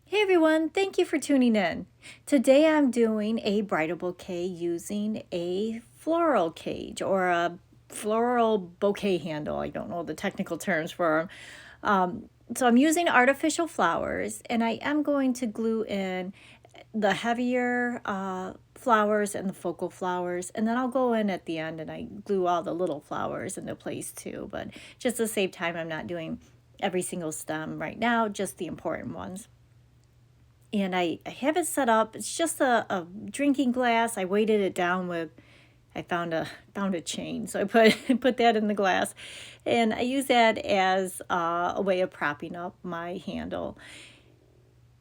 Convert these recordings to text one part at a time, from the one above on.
Hey everyone, thank you for tuning in. Today I'm doing a bridal bouquet using a floral cage or a floral bouquet handle. I don't know the technical terms for them. So I'm using artificial flowers and I am going to glue in the heavier flowers and the focal flowers, and then I'll go in at the end and I glue all the little flowers into place too. But just to save time, I'm not doing every single stem right now, just the important ones. And I have it set up. It's just a drinking glass. I weighted it down with, I found a chain, so I put that in the glass, and I use that as a way of propping up my handle.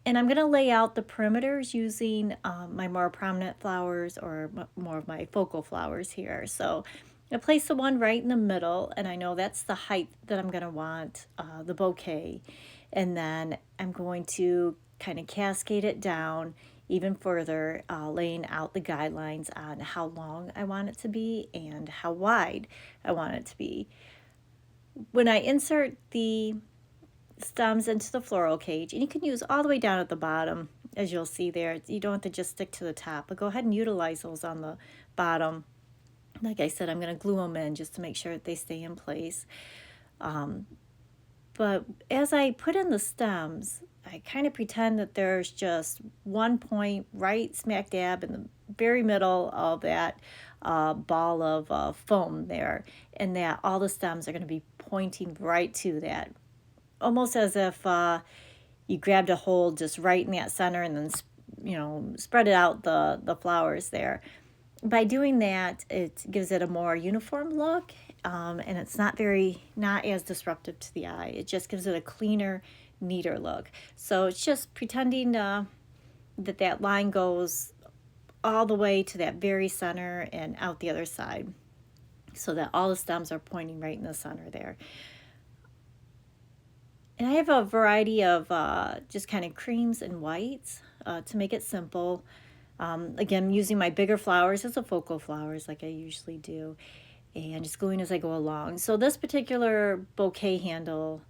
And I'm going to lay out the perimeters using my more prominent flowers or more of my focal flowers here. So I place the one right in the middle, and I know that's the height that I'm going to want the bouquet. And then I'm going to kind of cascade it down even further, laying out the guidelines on how long I want it to be and how wide I want it to be. When I insert the stems into the floral cage, and you can use all the way down at the bottom, as you'll see there. You don't have to just stick to the top, but go ahead and utilize those on the bottom. Like I said, I'm going to glue them in just to make sure that they stay in place. But as I put in the stems, I kind of pretend that there's just one point right smack dab in the very middle of that ball of foam there, and that all the stems are going to be pointing right to that, almost as if you grabbed a hold just right in that center and then spread it out the flowers there. By doing that, it gives it a more uniform look, and it's not as disruptive to the eye. It just gives it a cleaner, neater look. So it's just pretending that line goes all the way to that very center and out the other side, so that all the stems are pointing right in the center there. And I have a variety of just kind of creams and whites to make it simple. Again, using my bigger flowers as a focal flowers like I usually do, and just gluing as I go along. So this particular bouquet handle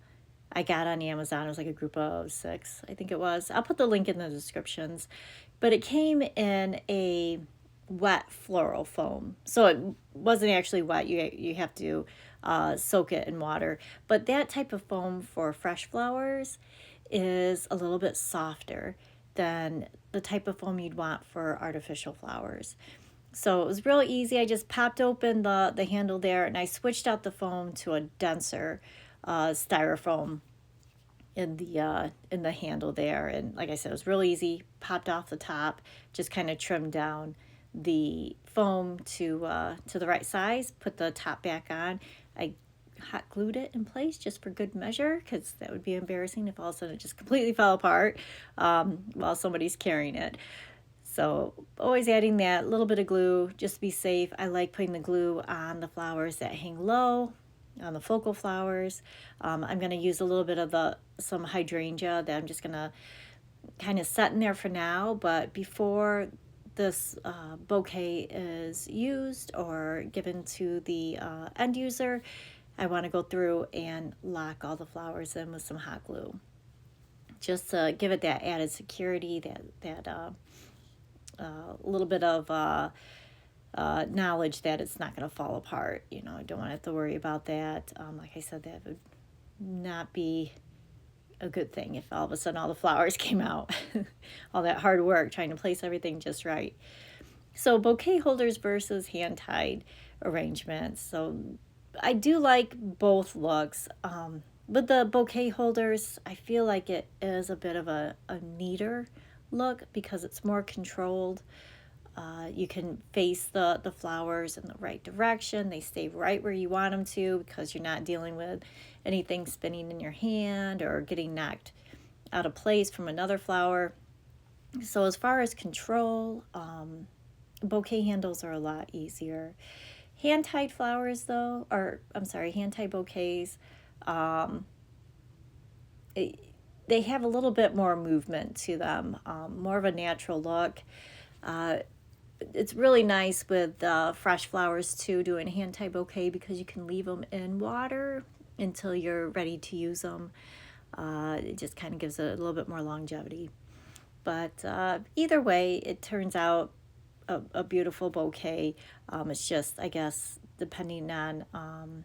I got on Amazon. It was like a group of 6, I think it was. I'll put the link in the descriptions. But it came in a wet floral foam. So it wasn't actually wet. You have to soak it in water. But that type of foam for fresh flowers is a little bit softer than the type of foam you'd want for artificial flowers. So it was real easy. I just popped open the handle there, and I switched out the foam to a denser styrofoam in the handle there. And like I said, it was real easy. Popped off the top, just kind of trimmed down the foam to the right size. Put the top back on. I hot glued it in place just for good measure, because that would be embarrassing if all of a sudden it just completely fell apart while somebody's carrying it. So always adding that little bit of glue just to be safe. I like putting the glue on the flowers that hang low, on the focal flowers. I'm going to use a little bit of some hydrangea that I'm just going to kind of set in there for now. But before this bouquet is used or given to the end user, I want to go through and lock all the flowers in with some hot glue, just to give it that added security, that little bit of knowledge that it's not going to fall apart. I don't want to have to worry about that. Like I said, that would not be a good thing if all of a sudden all the flowers came out. All that hard work trying to place everything just right. So bouquet holders versus hand-tied arrangements. So I do like both looks. With the bouquet holders, I feel like it is a bit of a neater look because it's more controlled. You can face the flowers in the right direction. They stay right where you want them to, because you're not dealing with anything spinning in your hand or getting knocked out of place from another flower. So as far as control, bouquet handles are a lot easier. Hand-tied flowers, though, hand-tied bouquets, they have a little bit more movement to them, more of a natural look. It's really nice with fresh flowers too, doing a hand-tied bouquet, because you can leave them in water until you're ready to use them. It just kind of gives it a little bit more longevity. but either way, it turns out a beautiful bouquet. It's just, I guess, depending on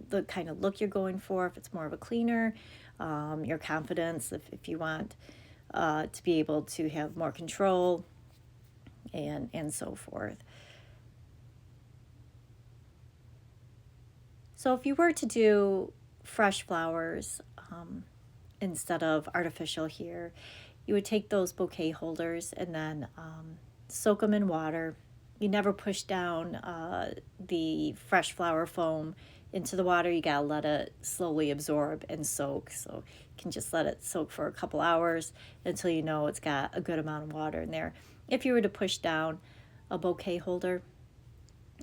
the kind of look you're going for, if it's more of a cleaner, your confidence, if you want to be able to have more control, and so forth. So if you were to do fresh flowers instead of artificial here, you would take those bouquet holders and then soak them in water. You never push down the fresh flower foam into the water. You gotta let it slowly absorb and soak. So you can just let it soak for a couple hours until you know it's got a good amount of water in there. If you were to push down a bouquet holder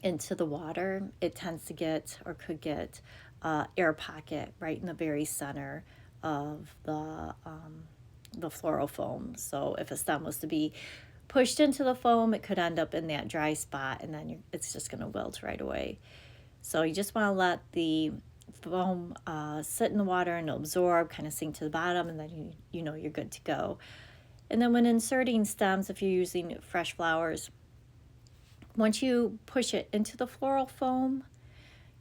into the water, it tends to get, or could get, air pocket right in the very center of the floral foam. So if a stem was to be pushed into the foam, it could end up in that dry spot, and then it's just going to wilt right away. So you just want to let the foam sit in the water and absorb, kind of sink to the bottom, and then you know you're good to go. And then when inserting stems, if you're using fresh flowers, once you push it into the floral foam,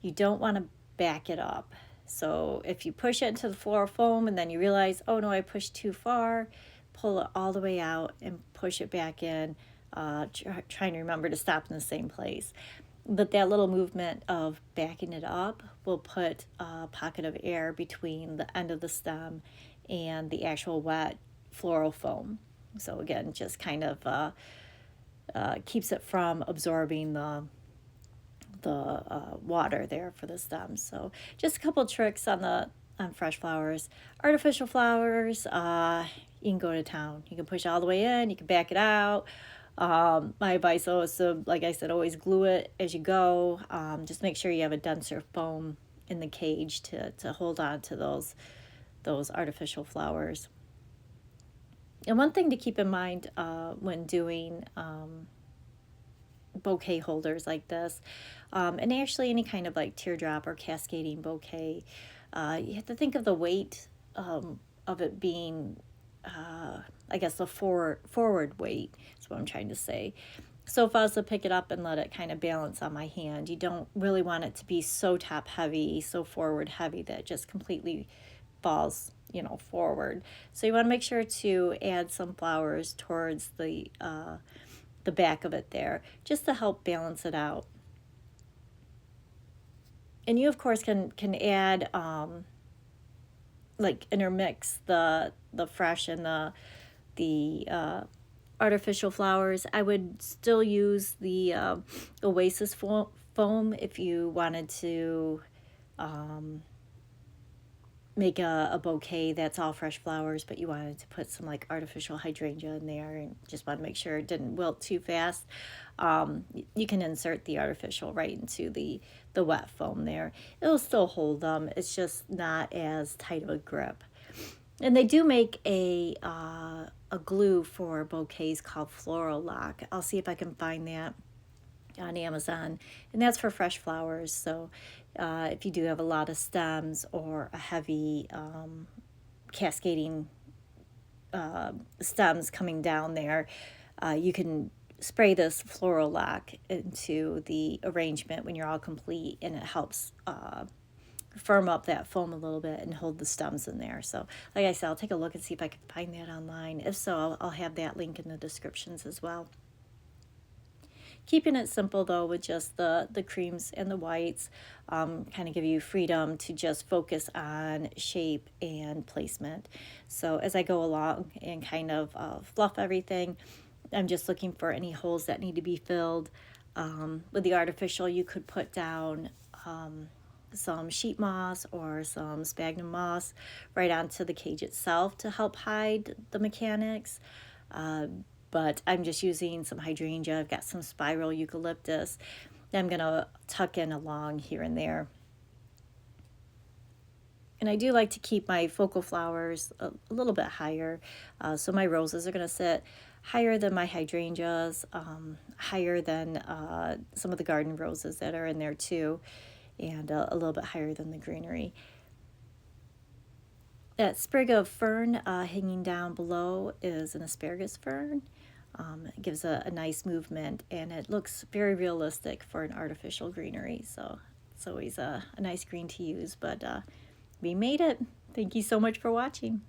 you don't want to back it up. So if you push it into the floral foam and then you realize, oh no, I pushed too far, pull it all the way out and push it back in, trying to remember to stop in the same place. But that little movement of backing it up will put a pocket of air between the end of the stem and the actual wet floral foam. So again, just kind of keeps it from absorbing the water there for the stems. So just a couple tricks on fresh flowers. Artificial flowers, you can go to town. You can push all the way in, you can back it out. My advice is to, like I said, always glue it as you go. Just make sure you have a denser foam in the cage to hold on to those artificial flowers. And one thing to keep in mind when doing bouquet holders like this, and actually any kind of like teardrop or cascading bouquet, you have to think of the weight of it being, I guess, the forward weight is what I'm trying to say. So if I was to pick it up and let it kind of balance on my hand, you don't really want it to be so top heavy, so forward heavy that it just completely falls, forward. So you want to make sure to add some flowers towards the back of it there, just to help balance it out. And you of course can add like intermix the fresh and the artificial flowers. I would still use the Oasis foam if you wanted to make a bouquet that's all fresh flowers, but you wanted to put some like artificial hydrangea in there and just want to make sure it didn't wilt too fast. You can insert the artificial right into the wet foam there. It'll still hold them. It's just not as tight of a grip. And they do make a glue for bouquets called Floral Lock. I'll see if I can find that on Amazon, and that's for fresh flowers. So if you do have a lot of stems or a heavy cascading stems coming down there, you can spray this Floral Lock into the arrangement when you're all complete, and it helps firm up that foam a little bit and hold the stems in there. So like I said, I'll take a look and see if I can find that online. If so, I'll have that link in the descriptions as well. Keeping it simple though, with just the creams and the whites, kind of give you freedom to just focus on shape and placement. So as I go along and kind of fluff everything, I'm just looking for any holes that need to be filled. With the artificial, you could put down some sheet moss or some sphagnum moss right onto the cage itself to help hide the mechanics. But I'm just using some hydrangea. I've got some spiral eucalyptus that I'm going to tuck in along here and there. And I do like to keep my focal flowers a little bit higher. So my roses are going to sit higher than my hydrangeas, higher than some of the garden roses that are in there too, and a little bit higher than the greenery. That sprig of fern hanging down below is an asparagus fern. It gives a nice movement, and it looks very realistic for an artificial greenery. So it's always a nice green to use, but we made it. Thank you so much for watching.